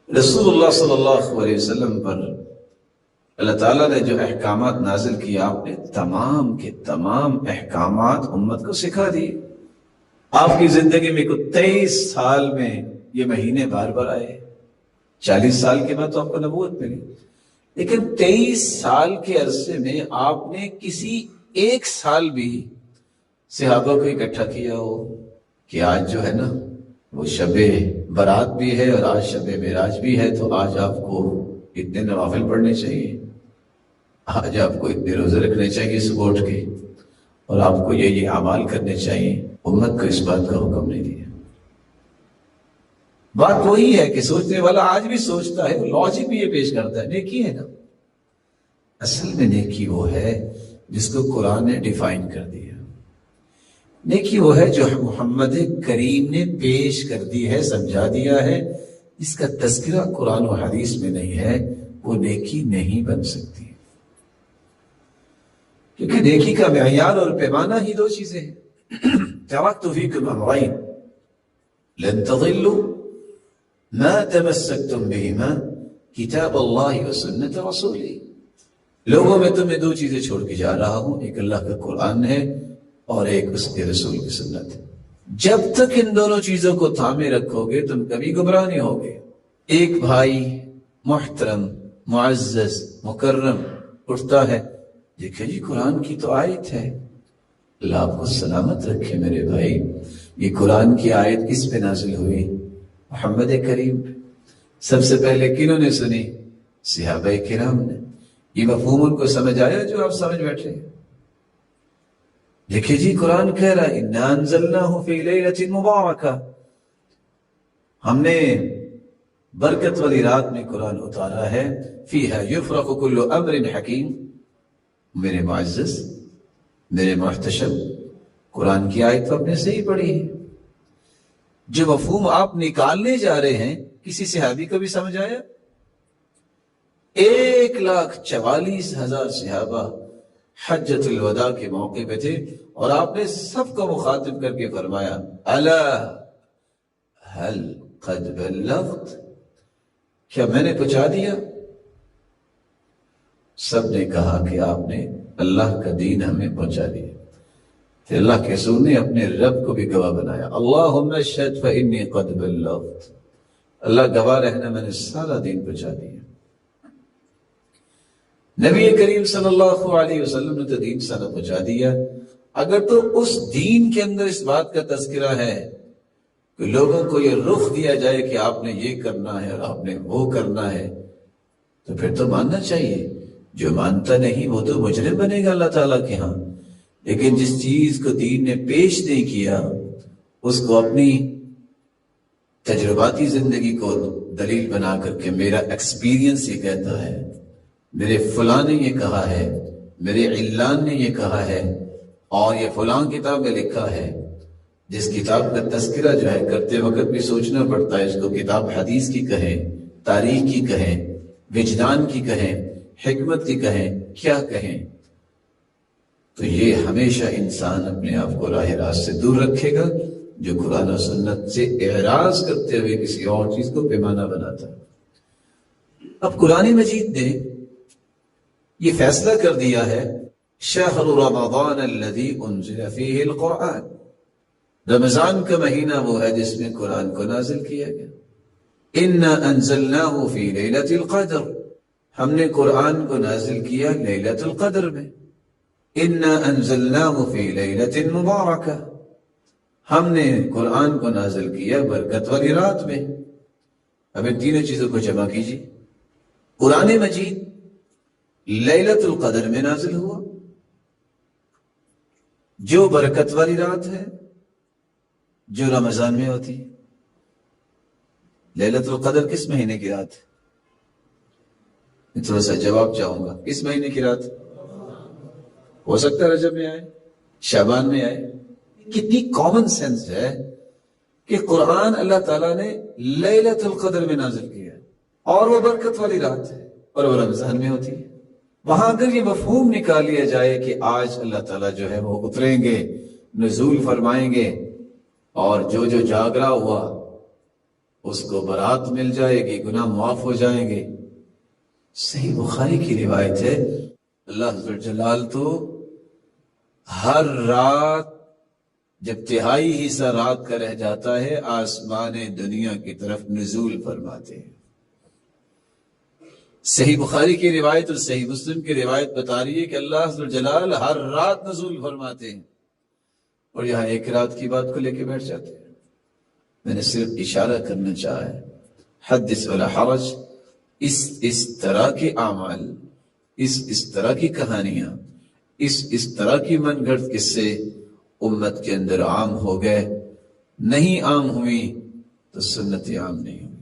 رسول اللہ صلی اللہ علیہ وسلم پر اللہ تعالیٰ نے جو احکامات نازل کیے، آپ نے تمام کے تمام احکامات امت کو سکھا دیے۔ آپ کی زندگی میں کوئی 23 سال میں یہ مہینے بار بار آئے، 40 سال کے بعد تو آپ کو نبوت ملی، لیکن 23 سال کے عرصے میں آپ نے کسی ایک سال بھی صحابہ کو اکٹھا کیا ہو کہ آج جو ہے نا وہ شب برات بھی ہے اور آج شب معراج بھی ہے، تو آج آپ کو اتنے نوافل پڑھنے چاہیے، آج آپ کو اتنے روزے رکھنے چاہیے صبح اٹھ کے، اور آپ کو یہ اعمال کرنے چاہیے۔ امت کو اس بات کا حکم نہیں دیا۔ بات وہی ہے کہ سوچنے والا آج بھی سوچتا ہے، لاجک بھی یہ پیش کرتا ہے، نیکی ہے نا۔ اصل میں نیکی وہ ہے جس کو قرآن نے ڈیفائن کر دیا، نیکی وہ ہے جو محمد کریم نے پیش کر دی ہے، سمجھا دیا ہے، اس کا تذکرہ قرآن و حدیث میں نہیں ہے، وہ نیکی نہیں بن سکتی، کیونکہ نیکی کا معیار اور پیمانہ ہی دو چیزیں ہیں۔ ترکت فیکم امرین لن تضلوا ما تمسکتم بہما کتاب اللہ و سنت رسولہ۔ لوگوں میں تمہیں دو چیزیں چھوڑ کے جا رہا ہوں، ایک اللہ کا قرآن ہے اور ایک اس کے رسول کی سنت ہے۔ جب تک ان دونوں چیزوں کو تھامے رکھو گے تم کبھی گمراہ نہیں ہوگے۔ ایک بھائی محترم معزز مکرم اٹھتا ہے، دیکھیں جی قرآن کی تو آیت ہے۔ اللہ آپ کو سلامت رکھے میرے بھائی، یہ قرآن کی آیت کس پہ نازل ہوئی؟ محمد کریم پہ۔ سب سے پہلے کنہوں نے سنی؟ صحابہ کرام نے۔ یہ مفہوم ان کو سمجھ آیا جو آپ سمجھ بیٹھے؟ دیکھیں جی قرآن کہہ رہا ہے اِنَّا أَنزَلْنَاهُ فِي لَيْلَةٍ مُبَارَكَةٍ، ہم نے برکت والی رات میں قرآن اتارا ہے، فِيهَا يُفْرَقُ كُلُّ أَمْرٍ حَكِيمٍ۔ میرے معزز، میرے محتشم، قرآن کی آیت تو اپنے سے ہی پڑھی ہے۔ جو مفہوم آپ نکالنے جا رہے ہیں کسی صحابی کو بھی سمجھ آیا؟ 1,44,000 صحابہ حجۃ الوداع کے موقع پہ تھے، اور آپ نے سب کو مخاطب کر کے فرمایا الا هل قد بلغت، کیا میں نے پہنچا دیا؟ سب نے کہا کہ آپ نے اللہ کا دین ہمیں پہنچا دیا۔ پھر اللہ کے رسول نے اپنے رب کو بھی گواہ بنایا، اللہم اشہد فانی قد بلغت، اللہ گواہ رہنا میں نے سارا دین پہنچا دیا۔ نبی کریم صلی اللہ علیہ وسلم نے تو دین سارا پہنچا دیا، اگر تو اس دین کے اندر اس بات کا تذکرہ ہے کہ لوگوں کو یہ رخ دیا جائے کہ آپ نے یہ کرنا ہے اور آپ نے وہ کرنا ہے، تو پھر تو ماننا چاہیے۔ جو مانتا نہیں وہ تو مجرم بنے گا اللہ تعالیٰ کے ہاں۔ لیکن جس چیز کو دین نے پیش نہیں کیا، اس کو اپنی تجرباتی زندگی کو دلیل بنا کر کے میرا ایکسپیرینس یہ کہتا ہے، میرے فلاں نے یہ کہا ہے، میرے علان نے یہ کہا ہے، اور یہ فلاں کتاب میں لکھا ہے۔ جس کتاب کا تذکرہ جو ہے کرتے وقت بھی سوچنا پڑتا ہے، اس کو کتاب حدیث کی کہیں، تاریخ کی کہیں، وجدان کی کہیں، حکمت کی کہیں، کیا کہیں، تو یہ ہمیشہ انسان اپنے آپ کو راہ راست سے دور رکھے گا جو قرآن و سنت سے اعراض کرتے ہوئے کسی اور چیز کو پیمانہ بناتا ہے۔ اب قرآن مجید نے یہ فیصلہ کر دیا ہے، شہر رمضان الذی انزل فیہ القرآن، رمضان کا مہینہ وہ ہے جس میں قرآن کو نازل کیا گیا۔ انا انزلناہ فی لیلۃ القدر، ہم نے قرآن کو نازل کیا لیلۃ القدر میں۔ انا انزلناہ فی لیلۃ مبارکہ، ہم نے قرآن کو نازل کیا برکت والی رات میں۔ اب ان تینوں چیزوں کو جمع کیجیے۔ قرآن مجید لیلۃ القدر میں نازل ہوا، جو برکت والی رات ہے، جو رمضان میں ہوتی ہے۔ لیلۃ القدر کس مہینے کی رات ہے؟ میں تھوڑا سا جواب چاہوں گا، کس مہینے کی رات؟ ہو سکتا ہے رجب میں آئے، شعبان میں آئے۔ کتنی کامن سینس ہے کہ قرآن اللہ تعالیٰ نے لیلۃ القدر میں نازل کیا ہے، اور وہ برکت والی رات ہے، اور وہ رمضان میں ہوتی ہے۔ وہاں اگر یہ مفہوم نکال لیا جائے کہ آج اللہ تعالیٰ جو ہے وہ اتریں گے، نزول فرمائیں گے، اور جو جاگ رہا ہوا اس کو برات مل جائے گی، گناہ معاف ہو جائیں گے۔ صحیح بخاری کی روایت ہے، اللہ ذو جلال تو ہر رات جب تہائی حصہ رات کا رہ جاتا ہے آسمان دنیا کی طرف نزول فرماتے ہیں۔ صحیح بخاری کی روایت اور صحیح مسلم کی روایت بتا رہی ہے کہ اللہ ذو جلال ہر رات نزول فرماتے ہیں، اور یہاں ایک رات کی بات کو لے کے بیٹھ جاتے ہیں۔ میں نے صرف اشارہ کرنا چاہا ہے، حدث ولا حرج، اس طرح کے اعمال، اس طرح کی کہانیاں، اس طرح کی من گھڑت قصے امت کے اندر عام ہو گئے، نہیں عام ہوئی تو سنت عام نہیں ہوئی۔